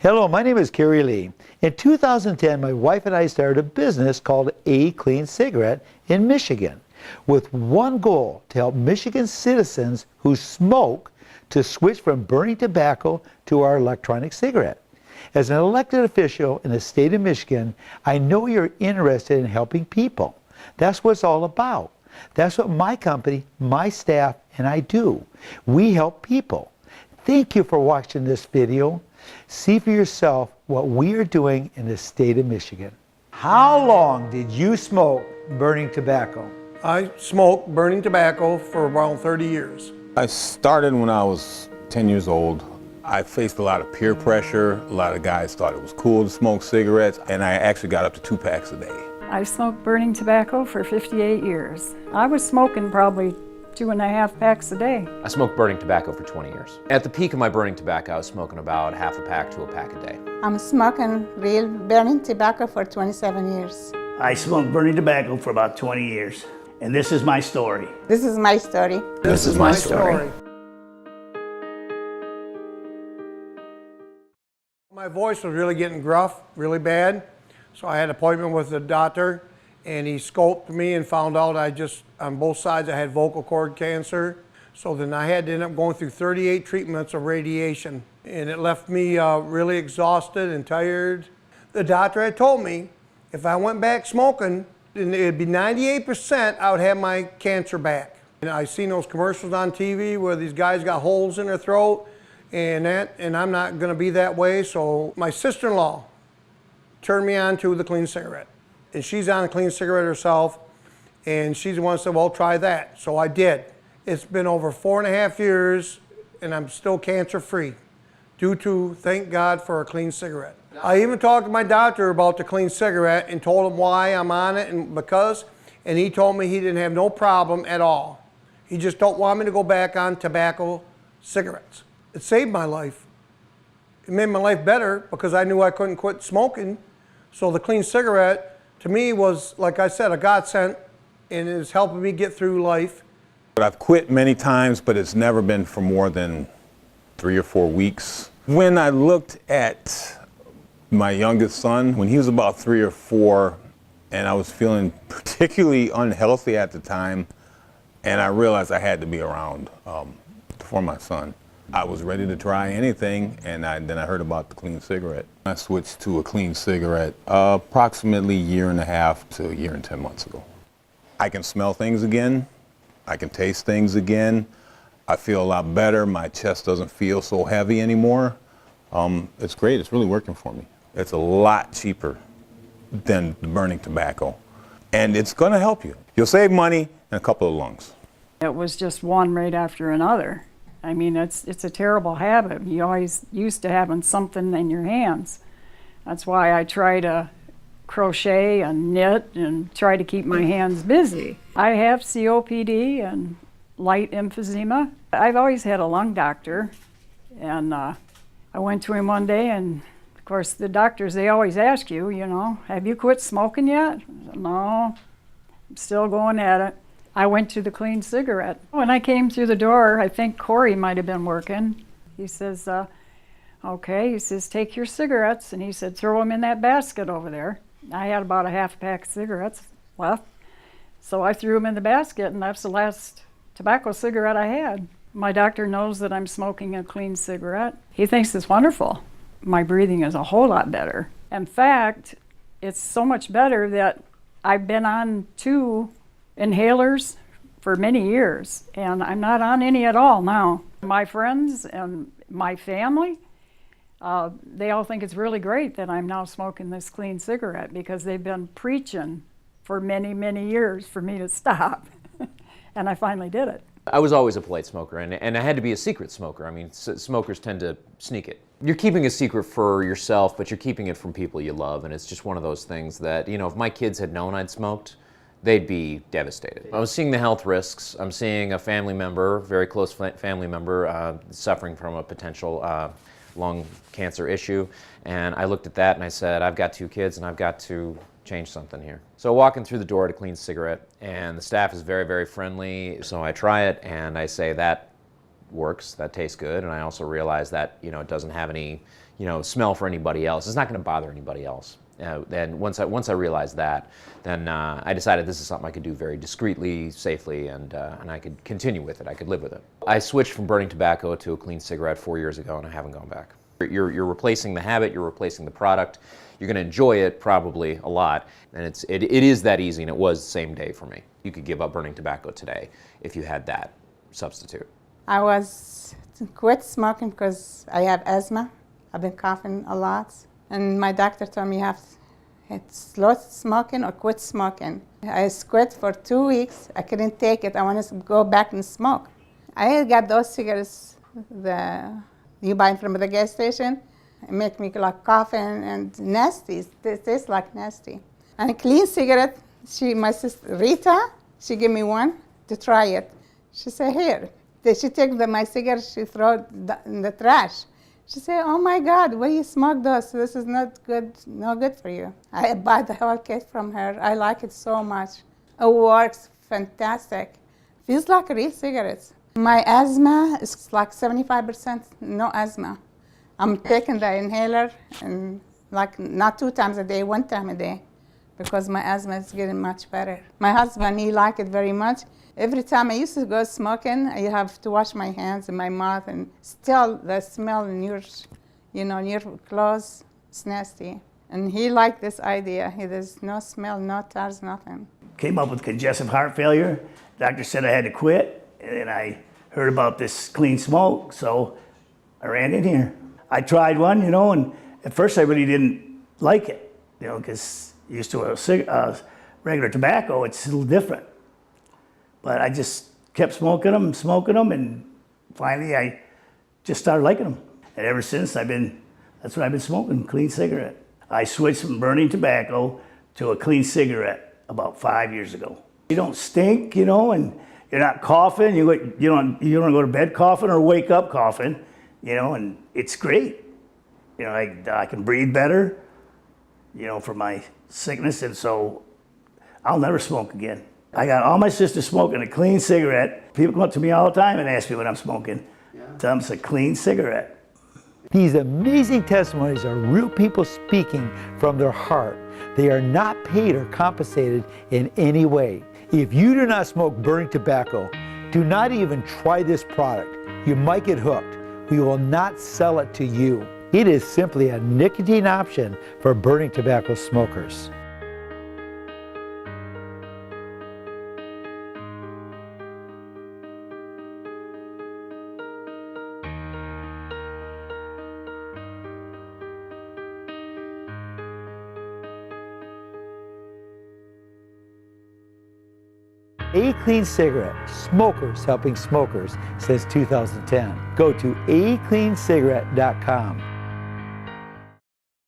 Hello, my name is Kerry Lee. In 2010, my wife and I started a business called A Clean Cigarette in Michigan, with one goal: to help Michigan citizens who smoke to switch from burning tobacco to our electronic cigarette. As an elected official in the state of Michigan, I know you're interested in helping people. That's what it's all about. That's what my company, my staff, and I do. We help people. Thank you for watching this video. See for yourself what we are doing in the state of Michigan. How long did you smoke burning tobacco? I smoked burning tobacco for around 30 years. I started when I was 10 years old. I faced a lot of peer pressure. A lot of guys thought it was cool to smoke cigarettes, and I actually got up to 2 packs a day. I smoked burning tobacco for 58 years. I was smoking probably 2.5 packs a day. I smoked burning tobacco for 20 years. At the peak of my burning tobacco, I was smoking about half a pack to a pack a day. I'm smoking real burning tobacco for 27 years. I smoked burning tobacco for about 20 years. And this is my story. This is my story. This is my story. My voice was really getting gruff, really bad. So I had an appointment with the doctor, and he scoped me and found out on both sides I had vocal cord cancer. So then I had to end up going through 38 treatments of radiation, and it left me really exhausted and tired. The doctor had told me if I went back smoking, then it'd be 98% I would have my cancer back. And I seen those commercials on TV where these guys got holes in their throat, and I'm not gonna be that way. So my sister-in-law turned me on to the clean cigarette. And she's on a clean cigarette herself, and she's the one that said, well, try that. So I did. It's been over 4.5 years, and I'm still cancer-free due to, thank God, for a clean cigarette. I even talked to my doctor about the clean cigarette and told him why I'm on it and he told me he didn't have no problem at all. He just don't want me to go back on tobacco cigarettes. It saved my life. It made my life better because I knew I couldn't quit smoking. So the clean cigarette, to me, was, like I said, a godsend, and it's helping me get through life. I've quit many times, but it's never been for more than 3 or 4 weeks. When I looked at my youngest son, when he was about 3 or 4, and I was feeling particularly unhealthy at the time, and I realized I had to be around for my son. I was ready to try anything, and then I heard about the clean cigarette. I switched to a clean cigarette approximately 1.5 to 1 year and 10 months ago. I can smell things again. I can taste things again. I feel a lot better. My chest doesn't feel so heavy anymore. It's great. It's really working for me. It's a lot cheaper than burning tobacco, and it's going to help you. You'll save money and a couple of lungs. It was just one right after another. I mean, it's a terrible habit. You always used to having something in your hands. That's why I try to crochet and knit and try to keep my hands busy. I have COPD and light emphysema. I've always had a lung doctor, and I went to him one day, and of course the doctors, they always ask you, have you quit smoking yet? I said, no, I'm still going at it. I went to the clean cigarette. When I came through the door, I think Corey might have been working. He says, okay, he says, take your cigarettes, and he said, throw them in that basket over there. I had about a half pack of cigarettes left, so I threw them in the basket, and that's the last tobacco cigarette I had. My doctor knows that I'm smoking a clean cigarette. He thinks it's wonderful. My breathing is a whole lot better. In fact, it's so much better that I've been on 2 inhalers for many years, and I'm not on any at all now. My friends and my family, they all think it's really great that I'm now smoking this clean cigarette because they've been preaching for many, many years for me to stop. And I finally did it. I was always a polite smoker, and I had to be a secret smoker. I mean, smokers tend to sneak it. You're keeping a secret for yourself, but you're keeping it from people you love, and it's just one of those things that, if my kids had known I'd smoked, they'd be devastated. I was seeing the health risks. I'm seeing a family member, very close family member, suffering from a potential lung cancer issue. And I looked at that and I said, I've got 2 kids and I've got to change something here. So walking through the door to Clean Cigarette, and the staff is very, very friendly. So I try it and I say, that works, that tastes good. And I also realize that, it doesn't have any, smell for anybody else. It's not going to bother anybody else. And once I realized that, then I decided this is something I could do very discreetly, safely, and I could continue with it. I could live with it. I switched from burning tobacco to a clean cigarette 4 years ago, and I haven't gone back. You're replacing the habit. You're replacing the product. You're going to enjoy it probably a lot, and it is that easy. And it was the same day for me. You could give up burning tobacco today if you had that substitute. I was quit smoking because I have asthma. I've been coughing a lot. And my doctor told me you have to slow smoking or quit smoking. I quit for 2 weeks. I couldn't take it. I wanted to go back and smoke. I got those cigarettes you buy from the gas station. It make me like coughing and nasty. It tastes like nasty. And a clean cigarette, my sister Rita, she gave me one to try it. She said, here. She take my cigarette, she throw it in the trash. She said, oh my God, why you smoke those? This is not good, no good for you. I bought the whole kit from her. I like it so much. It works fantastic. Feels like real cigarettes. My asthma is like 75% no asthma. I'm taking the inhaler and like not 2 times a day, 1 time a day, because my asthma is getting much better. My husband, he liked it very much. Every time I used to go smoking, I have to wash my hands and my mouth, and still the smell in your clothes, it's nasty. And he liked this idea. There's no smell, no tars, nothing. Came up with congestive heart failure. Doctor said I had to quit, and I heard about this clean smoke, so I ran in here. I tried one, and at first I really didn't like it, because used to a regular tobacco, it's a little different. But I just kept smoking them, and finally I just started liking them. And ever since that's what I've been smoking, clean cigarette. I switched from burning tobacco to a clean cigarette about 5 years ago. You don't stink, and you're not coughing. You don't go to bed coughing or wake up coughing, and it's great. I can breathe better, for my sickness, and so I'll never smoke again. I got all my sisters smoking a clean cigarette. People come up to me all the time and ask me what I'm smoking. Tell them it's a clean cigarette. These amazing testimonies are real people speaking from their heart. They are not paid or compensated in any way. If you do not smoke burning tobacco, do not even try this product. You might get hooked. We will not sell it to you. It is simply a nicotine option for burning tobacco smokers. A Clean Cigarette, smokers helping smokers since 2010. Go to acleancigarette.com.